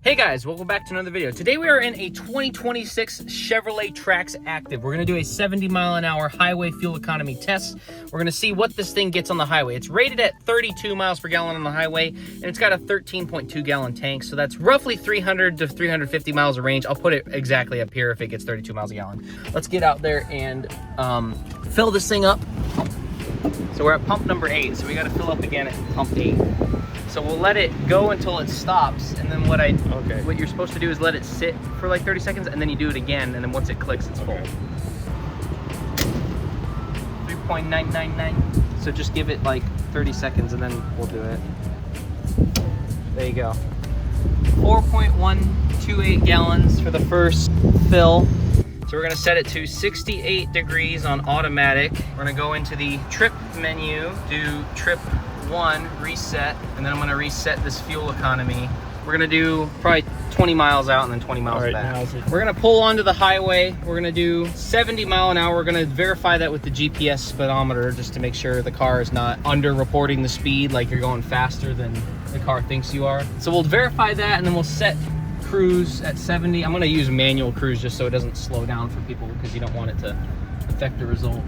Hey guys, welcome back to another video. Today we are in a 2026 Chevrolet Trax Active. We're gonna do a 70 mile an hour highway fuel economy test. We're gonna see what this thing gets on the highway. It's rated at 32 miles per gallon on the highway, and it's got a 13.2 gallon tank. So that's roughly 300 to 350 miles of range. I'll put it exactly up here if it gets 32 miles a gallon. Let's get out there and fill this thing up. So we're at pump number 8, so we gotta fill up again at pump 8. So we'll let it go until it stops, and then what you're supposed to do is let it sit for like 30 seconds, and then you do it again, and then once it clicks, it's full. 3.999. So just give it like 30 seconds, and then we'll do it. There you go. 4.128 gallons for the first fill. So we're gonna set it to 68 degrees on automatic. We're gonna go into the trip menu, do trip 1, reset, and then I'm gonna reset this fuel economy. We're gonna do probably 20 miles out and then 20 miles back. We're gonna pull onto the highway. We're gonna do 70 mile an hour. We're gonna verify that with the GPS speedometer just to make sure the car is not under-reporting the speed, like you're going faster than the car thinks you are. So we'll verify that, and then we'll set cruise at 70. I'm gonna use manual cruise just so it doesn't slow down for people, because you don't want it to affect the result.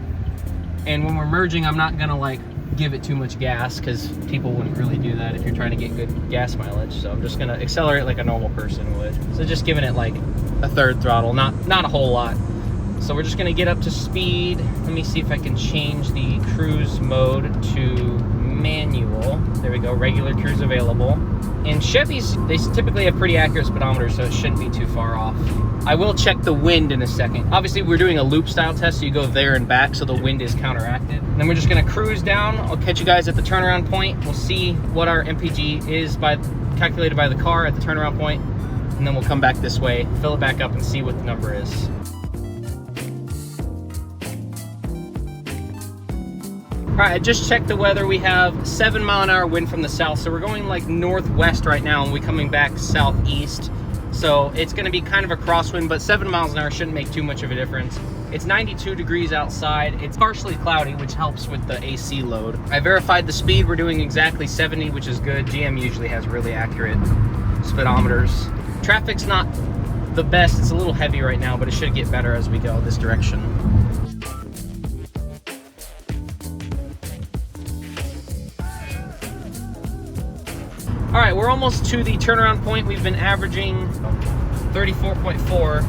And when we're merging, I'm not gonna like give it too much gas, because people wouldn't really do that if you're trying to get good gas mileage. So I'm just gonna accelerate like a normal person would. So just giving it like a third throttle, not a whole lot. So we're just gonna get up to speed. Let me see if I can change the cruise mode to manual. There we go, regular cruise available. And Chevys, they typically have pretty accurate speedometers, so it shouldn't be too far off. I will check the wind in a second. Obviously, we're doing a loop style test, so you go there and back, so the wind is counteracted. And then we're just gonna cruise down. I'll catch you guys at the turnaround point. We'll see what our MPG is calculated by the car at the turnaround point, and then we'll come back this way, fill it back up, and see what the number is. All right, I just checked the weather. We have 7 mile an hour wind from the south, so we're going like northwest right now, and we're coming back southeast. So it's gonna be kind of a crosswind, but 7 miles an hour shouldn't make too much of a difference. It's 92 degrees outside. It's partially cloudy, which helps with the AC load. I verified the speed. We're doing exactly 70, which is good. GM usually has really accurate speedometers. Traffic's not the best. It's a little heavy right now, but it should get better as we go this direction. All right, we're almost to the turnaround point. We've been averaging 34.4.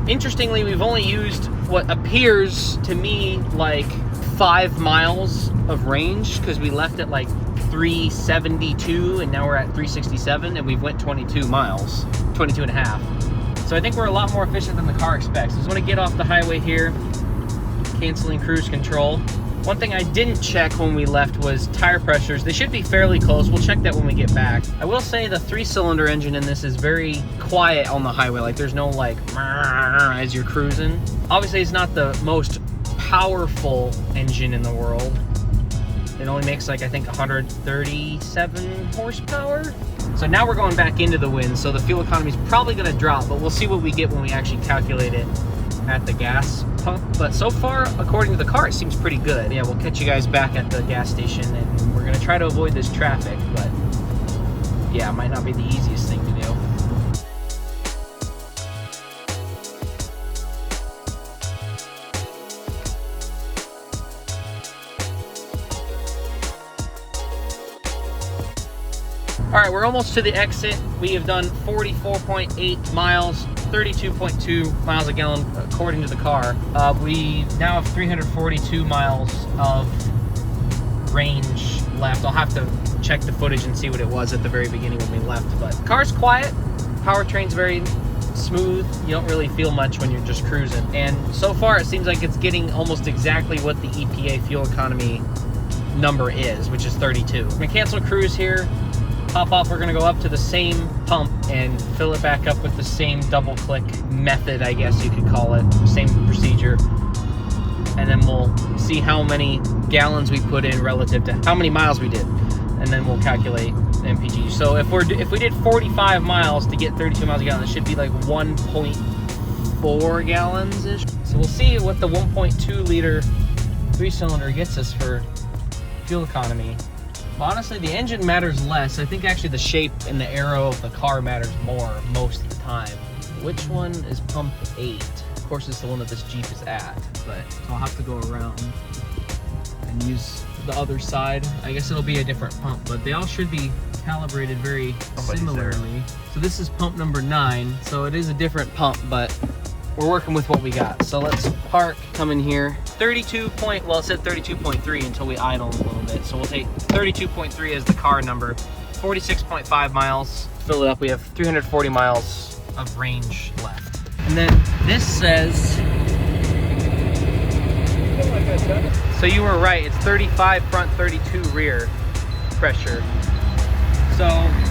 Interestingly, we've only used what appears to me like 5 miles of range, because we left at like 372 and now we're at 367, and we've went 22 miles, 22 and a half. So I think we're a lot more efficient than the car expects. I just want to get off the highway here, canceling cruise control. One thing I didn't check when we left was tire pressures. They should be fairly close. We'll check that when we get back. I will say the 3-cylinder engine in this is very quiet on the highway. Like there's no like as you're cruising. Obviously it's not the most powerful engine in the world. It only makes like, I think 137 horsepower. So now we're going back into the wind, so the fuel economy is probably gonna drop, but we'll see what we get when we actually calculate it at the gas pump. But so far, according to the car, it seems pretty good. Yeah, we'll catch you guys back at the gas station, and we're gonna try to avoid this traffic, but yeah, it might not be the easiest thing to do. All right, we're almost to the exit. We have done 44.8 miles, 32.2 miles a gallon according to the car. We now have 342 miles of range left. I'll have to check the footage and see what it was at the very beginning when we left, but the car's quiet, powertrain's very smooth. You don't really feel much when you're just cruising. And so far it seems like it's getting almost exactly what the EPA fuel economy number is, which is 32. I'm gonna cancel cruise here. Pop off, we're gonna go up to the same pump and fill it back up with the same double click method, I guess you could call it, same procedure. And then we'll see how many gallons we put in relative to how many miles we did. And then we'll calculate the MPG. So if we did 45 miles to get 32 miles a gallon, it should be like 1.4 gallons-ish. So we'll see what the 1.2 liter 3-cylinder gets us for fuel economy. Honestly, the engine matters less. I think actually the shape and the arrow of the car matters more most of the time. Which one is pump 8? Of course, it's the one that this Jeep is at, but I'll have to go around and use the other side. I guess it'll be a different pump, but they all should be calibrated very similarly. So this is pump number 9, so it is a different pump, but we're working with what we got. So let's park, come in here. 32 point, well, it said 32.3 until we idle a little bit. So we'll take 32.3 as the car number. 46.5 miles. Fill it up, we have 340 miles of range left. And then this says, so you were right, it's 35 front, 32 rear pressure. So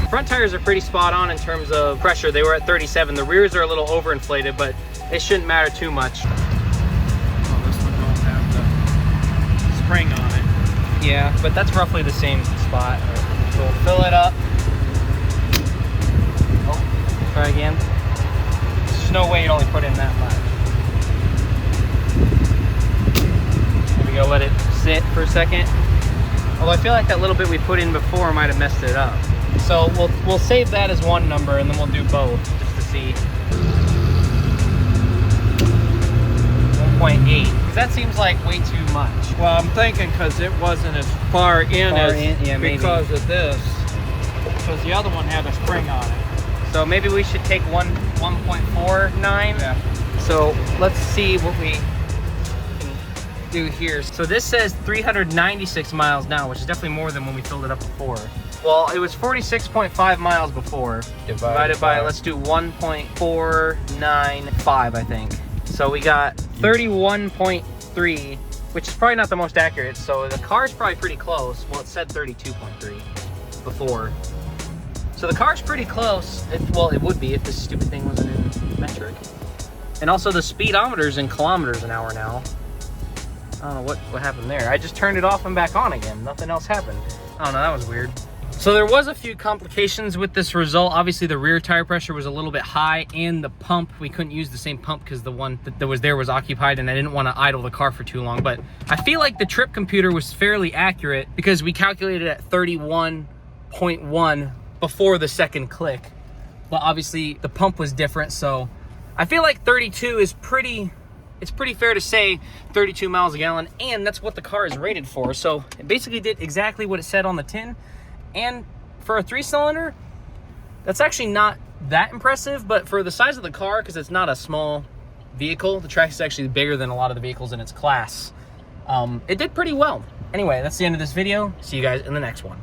front tires are pretty spot on in terms of pressure. They were at 37. The rears are a little overinflated, but it shouldn't matter too much. Oh, this one don't have the spring on it. Yeah, but that's roughly the same spot. So we'll fill it up. Oh, try again. There's no way you'd only put in that much. There we go, let it sit for a second. Although I feel like that little bit we put in before might have messed it up. So we'll save that as one number and then we'll do both just to see. 1.8, because that seems like way too much. Well, I'm thinking because it wasn't as far in yeah, because of this. Because the other one had a spring on it. So maybe we should take 1.49. Yeah. So let's see what we can do here. So this says 396 miles now, which is definitely more than when we filled it up before. Well, it was 46.5 miles before. Divided by, let's do 1.495, I think. So we got 31.3, which is probably not the most accurate. So the car's probably pretty close. Well, it said 32.3 before. So the car's pretty close. Well, it would be if this stupid thing wasn't in metric. And also the speedometer's in kilometers an hour now. I don't know what happened there. I just turned it off and back on again. Nothing else happened. I don't know, that was weird. So there was a few complications with this result. Obviously the rear tire pressure was a little bit high and the pump, we couldn't use the same pump because the one that was there was occupied and I didn't want to idle the car for too long. But I feel like the trip computer was fairly accurate because we calculated at 31.1 before the second click. But obviously the pump was different, so I feel like 32 is it's pretty fair to say 32 miles a gallon, and that's what the car is rated for. So it basically did exactly what it said on the tin. And for a 3-cylinder, that's actually not that impressive, but for the size of the car, because it's not a small vehicle, the Trax is actually bigger than a lot of the vehicles in its class. It did pretty well. Anyway, that's the end of this video. See you guys in the next one.